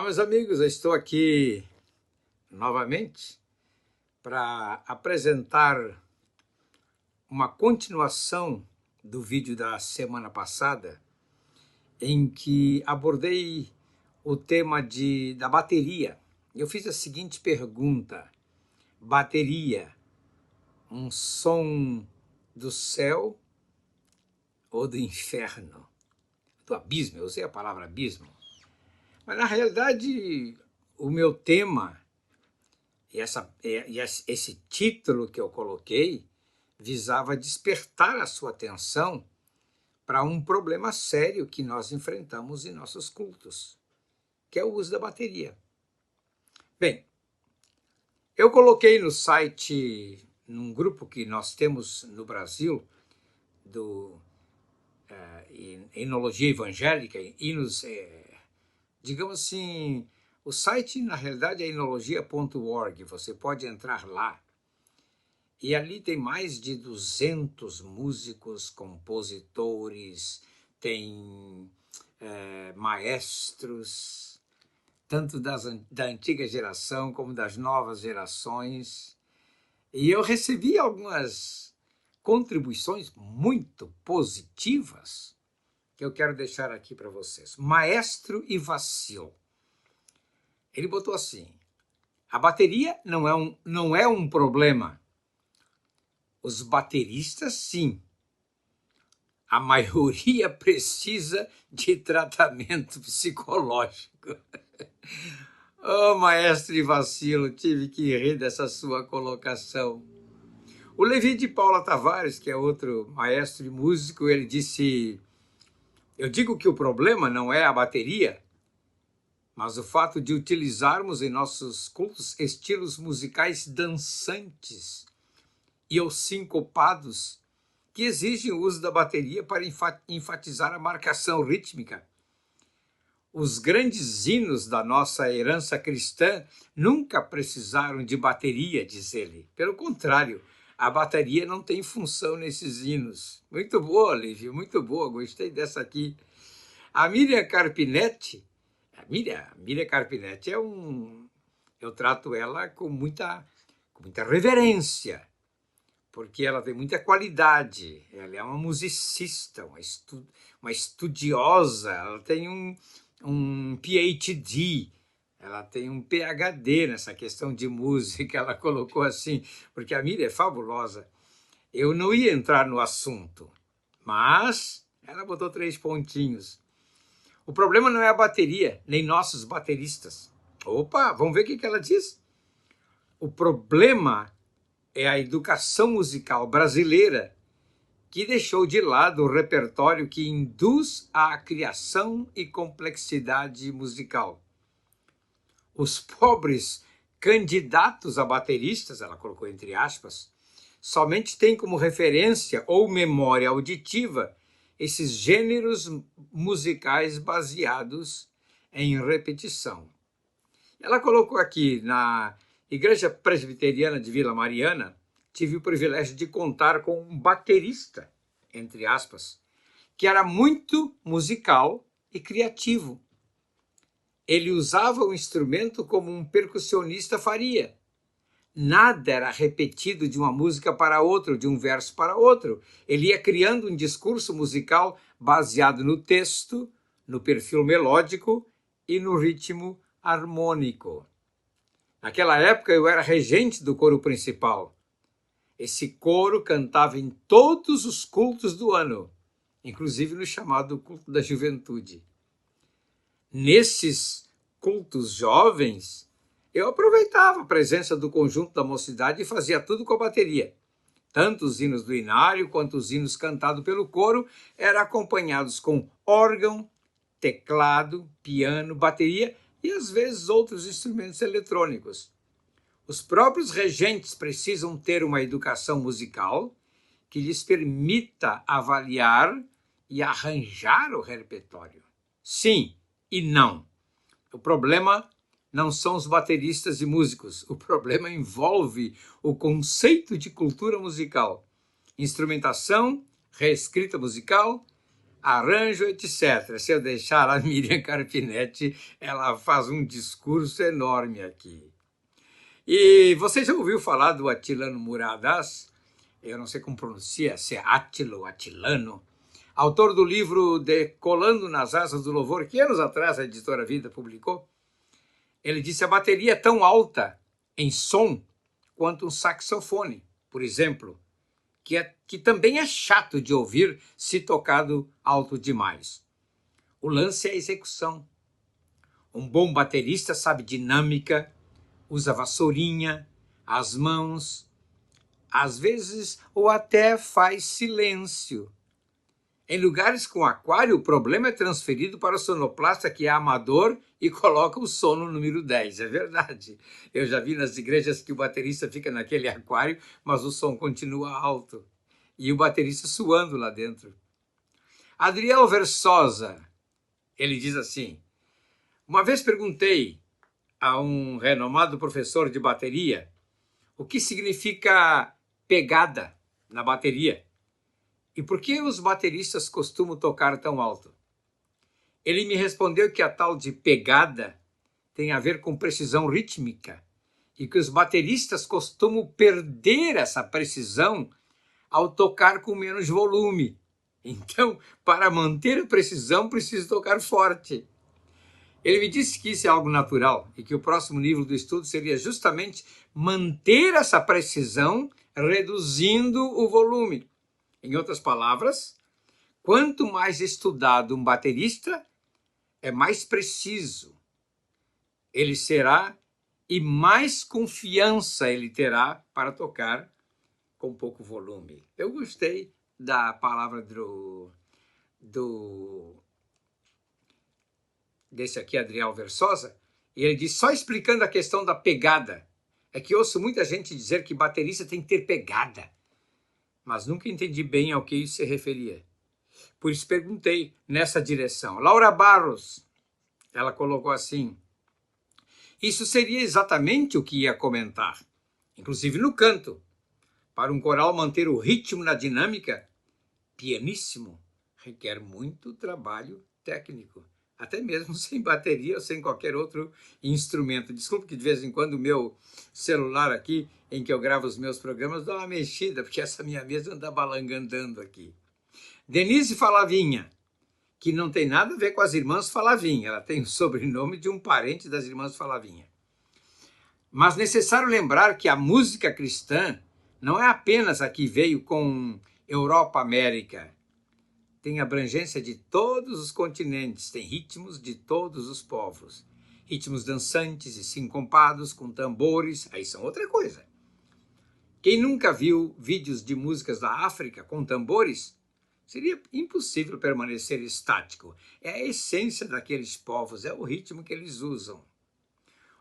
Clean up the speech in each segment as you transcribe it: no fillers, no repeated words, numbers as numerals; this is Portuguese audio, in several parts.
Meus amigos, eu estou aqui novamente para apresentar uma continuação do vídeo da semana passada, em que abordei o tema da bateria. Eu fiz a seguinte pergunta: bateria, um som do céu ou do inferno? Do abismo, eu usei a palavra abismo. Mas, na realidade, o meu tema e esse título que eu coloquei visava despertar a sua atenção para um problema sério que nós enfrentamos em nossos cultos, que é o uso da bateria. Bem, eu coloquei no site, num grupo que nós temos no Brasil, do Enologia Evangélica, digamos assim, o site, na realidade, é enologia.org. Você pode entrar lá. E ali tem mais de 200 músicos, compositores, tem maestros, tanto da antiga geração como das novas gerações. E eu recebi algumas contribuições muito positivas que eu quero deixar aqui para vocês. Maestro Ivacil. Ele botou assim: a bateria não é um problema. Os bateristas, sim. A maioria precisa de tratamento psicológico. Oh, maestro Ivacil, tive que rir dessa sua colocação. O Levi de Paula Tavares, que é outro maestro e músico, ele disse: eu digo que o problema não é a bateria, mas o fato de utilizarmos em nossos cultos estilos musicais dançantes e ou sincopados que exigem o uso da bateria para enfatizar a marcação rítmica. Os grandes hinos da nossa herança cristã nunca precisaram de bateria, diz ele. Pelo contrário, a bateria não tem função nesses hinos. Muito boa, Lívia, muito boa, gostei dessa aqui. A Miriam Carpinetti, Miriam Carpinetti eu trato ela com muita reverência, porque ela tem muita qualidade, ela é uma musicista, uma estudiosa, ela tem um PhD, ela tem um PhD nessa questão de música, ela colocou assim, porque a Miriam é fabulosa. Eu não ia entrar no assunto, mas ela botou 3 pontinhos. O problema não é a bateria, nem nossos bateristas. Opa, vamos ver o que ela diz? O problema é a educação musical brasileira, que deixou de lado o repertório que induz à criação e complexidade musical. Os pobres candidatos a bateristas, ela colocou entre aspas, somente têm como referência ou memória auditiva esses gêneros musicais baseados em repetição. Ela colocou aqui, na Igreja Presbiteriana de Vila Mariana, tive o privilégio de contar com um baterista, entre aspas, que era muito musical e criativo. Ele usava o instrumento como um percussionista faria. Nada era repetido de uma música para outra, de um verso para outro. Ele ia criando um discurso musical baseado no texto, no perfil melódico e no ritmo harmônico. Naquela época eu era regente do coro principal. Esse coro cantava em todos os cultos do ano, inclusive no chamado culto da juventude. Nesses cultos jovens, eu aproveitava a presença do conjunto da mocidade e fazia tudo com a bateria. Tanto os hinos do inário quanto os hinos cantados pelo coro eram acompanhados com órgão, teclado, piano, bateria e às vezes outros instrumentos eletrônicos. Os próprios regentes precisam ter uma educação musical que lhes permita avaliar e arranjar o repertório. Sim e não. O problema não são os bateristas e músicos. O problema envolve o conceito de cultura musical, instrumentação, reescrita musical, arranjo, etc. Se eu deixar a Miriam Carpinetti, ela faz um discurso enorme aqui. E você já ouviu falar do Atilano Muradas? Eu não sei como pronuncia, se é Átilo, Atilano, autor do livro Decolando nas Asas do Louvor, que anos atrás a Editora Vida publicou. Ele disse: a bateria é tão alta em som quanto um saxofone, por exemplo, que também é chato de ouvir se tocado alto demais. O lance é a execução. Um bom baterista sabe dinâmica, usa vassourinha, as mãos, às vezes, ou até faz silêncio. Em lugares com aquário, o problema é transferido para o sonoplasta, que é amador, e coloca o som no número 10. É verdade. Eu já vi nas igrejas que o baterista fica naquele aquário, mas o som continua alto. E o baterista suando lá dentro. Adriel Versosa, ele diz assim: uma vez perguntei a um renomado professor de bateria o que significa pegada na bateria. E por que os bateristas costumam tocar tão alto? Ele me respondeu que a tal de pegada tem a ver com precisão rítmica e que os bateristas costumam perder essa precisão ao tocar com menos volume. Então, para manter a precisão, preciso tocar forte. Ele me disse que isso é algo natural e que o próximo nível do estudo seria justamente manter essa precisão reduzindo o volume. Em outras palavras, quanto mais estudado um baterista, é mais preciso ele será e mais confiança ele terá para tocar com pouco volume. Eu gostei da palavra desse aqui, Adriel Versosa, e ele diz, só explicando a questão da pegada, é que ouço muita gente dizer que baterista tem que ter pegada, mas nunca entendi bem ao que isso se referia. Por isso perguntei nessa direção. Laura Barros, ela colocou assim, isso seria exatamente o que ia comentar, inclusive no canto. Para um coral manter o ritmo na dinâmica, pianíssimo, requer muito trabalho técnico, até mesmo sem bateria ou sem qualquer outro instrumento. Desculpe que de vez em quando o meu celular aqui, em que eu gravo os meus programas, dá uma mexida, porque essa minha mesa anda balangandando aqui. Denise Falavinha, que não tem nada a ver com as irmãs Falavinha, ela tem o sobrenome de um parente das irmãs Falavinha. Mas necessário lembrar que a música cristã não é apenas a que veio com Europa, América. Tem abrangência de todos os continentes, tem ritmos de todos os povos. Ritmos dançantes e sincopados com tambores, aí são outra coisa. Quem nunca viu vídeos de músicas da África com tambores, seria impossível permanecer estático. É a essência daqueles povos, é o ritmo que eles usam.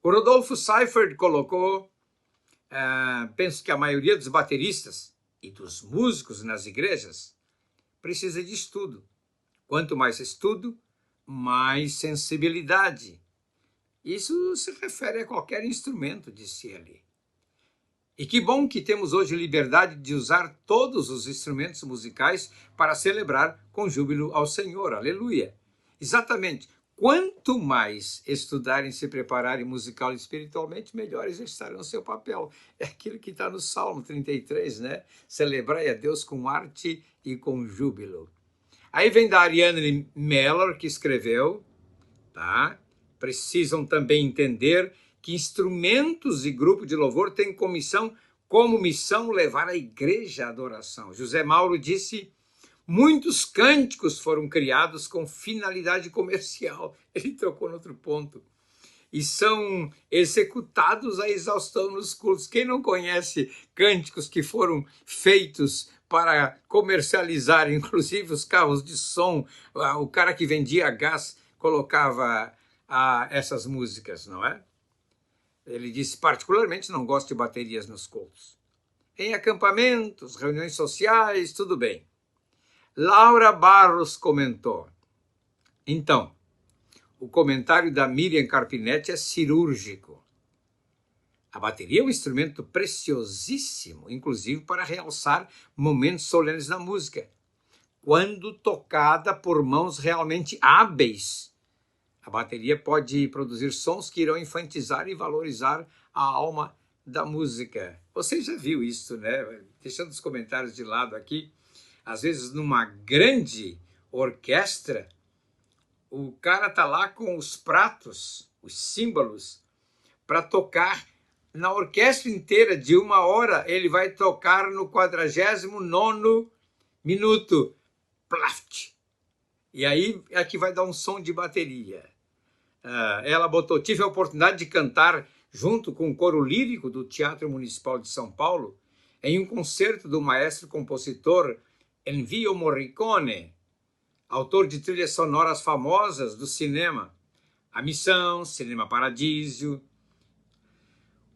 O Rodolfo Seifert colocou, penso que a maioria dos bateristas e dos músicos nas igrejas precisa de estudo. Quanto mais estudo, mais sensibilidade. Isso se refere a qualquer instrumento, disse ele. E que bom que temos hoje liberdade de usar todos os instrumentos musicais para celebrar com júbilo ao Senhor. Aleluia! Exatamente. Quanto mais estudarem, se prepararem musical e espiritualmente, melhores estarão no seu papel. É aquilo que está no Salmo 33, né? Celebrai a Deus com arte e com júbilo. Aí vem da Ariane Meller, que escreveu, tá? Precisam também entender que instrumentos e grupo de louvor têm como missão levar a igreja à adoração. José Mauro disse, muitos cânticos foram criados com finalidade comercial. Ele trocou no outro ponto. E são executados à exaustão nos cultos. Quem não conhece cânticos que foram feitos para comercializar, inclusive os carros de som, o cara que vendia gás colocava essas músicas, não é? Ele disse, particularmente, não gosto de baterias nos cultos. Em acampamentos, reuniões sociais, tudo bem. Laura Barros comentou. Então, o comentário da Miriam Carpinetti é cirúrgico. A bateria é um instrumento preciosíssimo, inclusive para realçar momentos solenes na música. quando tocada por mãos realmente hábeis. A bateria pode produzir sons que irão enfatizar e valorizar a alma da música. Você já viu isso, né? Deixando os comentários de lado aqui, às vezes numa grande orquestra, o cara tá lá com os pratos, os símbolos, para tocar na orquestra inteira de 1 hora. Ele vai tocar no 49º minuto. Plaft! E aí é que vai dar um som de bateria. Ela botou, tive a oportunidade de cantar junto com o coro lírico do Teatro Municipal de São Paulo em um concerto do maestro compositor Ennio Morricone, autor de trilhas sonoras famosas do cinema, A Missão, Cinema Paradiso,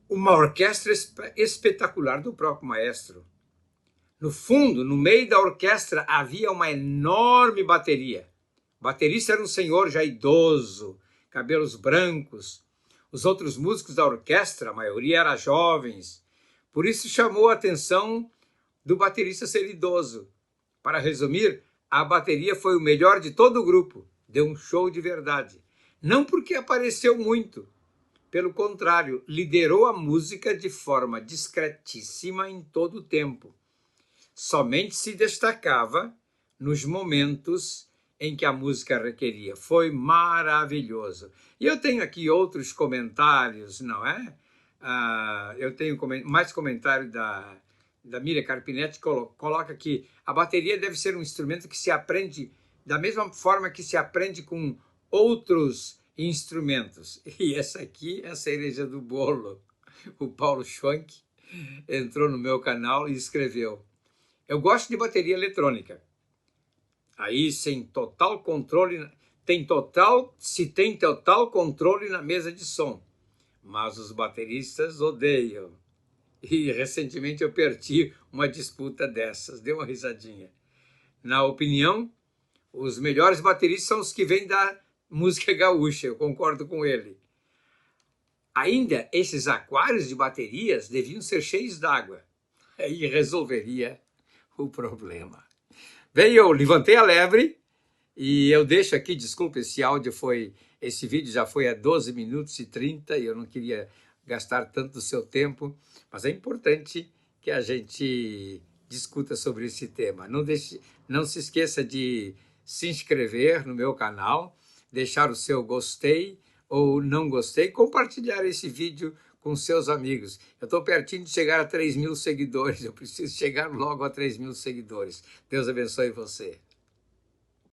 uma orquestra espetacular do próprio maestro. No fundo, no meio da orquestra, havia uma enorme bateria. O baterista era um senhor já idoso, cabelos brancos. Os outros músicos da orquestra, a maioria eram jovens. Por isso chamou a atenção do baterista ser idoso. Para resumir, a bateria foi o melhor de todo o grupo. Deu um show de verdade. Não porque apareceu muito. Pelo contrário, liderou a música de forma discretíssima em todo o tempo. Somente se destacava nos momentos em que a música requeria. Foi maravilhoso. E eu tenho aqui outros comentários, não é? Eu tenho mais comentário da Miriam Carpinetti, coloca que a bateria deve ser um instrumento que se aprende da mesma forma que se aprende com outros instrumentos. E essa aqui é a cereja do bolo. O Paulo Schwank entrou no meu canal e escreveu: eu gosto de bateria eletrônica. Aí, sem total controle, se tem total controle na mesa de som. Mas os bateristas odeiam. E recentemente eu perdi uma disputa dessas. Deu uma risadinha. Na opinião, os melhores bateristas são os que vêm da música gaúcha. Eu concordo com ele. Ainda, esses aquários de baterias deviam ser cheios d'água. Aí resolveria o problema. Bem, eu levantei a lebre e eu deixo aqui, desculpa, esse vídeo já foi a 12 minutos e 30 e eu não queria gastar tanto do seu tempo, mas é importante que a gente discuta sobre esse tema. Não se esqueça de se inscrever no meu canal, deixar o seu gostei ou não gostei, compartilhar esse vídeo com seus amigos. Eu estou pertinho de chegar a 3.000 seguidores, eu preciso chegar logo a 3.000 seguidores. Deus abençoe você.